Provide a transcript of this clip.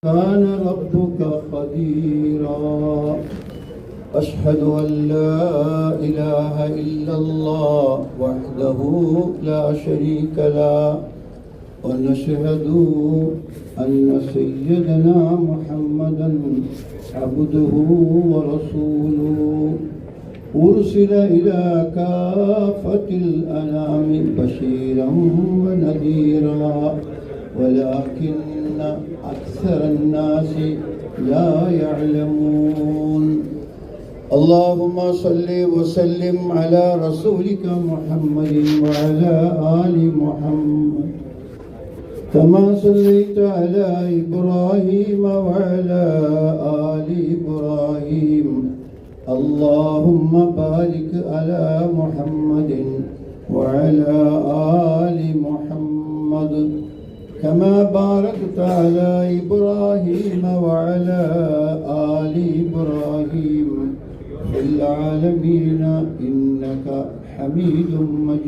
كان ربك قديرا. أشهد أن لا إله إلا الله وحده لا شريك له، ونشهد أن سيدنا محمدا عبده ورسوله، أرسل إلى كافة الأنام بشيرا ونذيرا، ولكن أكثر الناس لا يعلمون. اللهم صل وسلم على رسولك محمد وعلى آل محمد، كما صليت على إبراهيم وعلى آل إبراهيم. اللهم بارك على محمد وعلى آل محمد، كما باركت على إبراهيم وعلى آل إبراهيم في العالمين إنك حميد مجيد.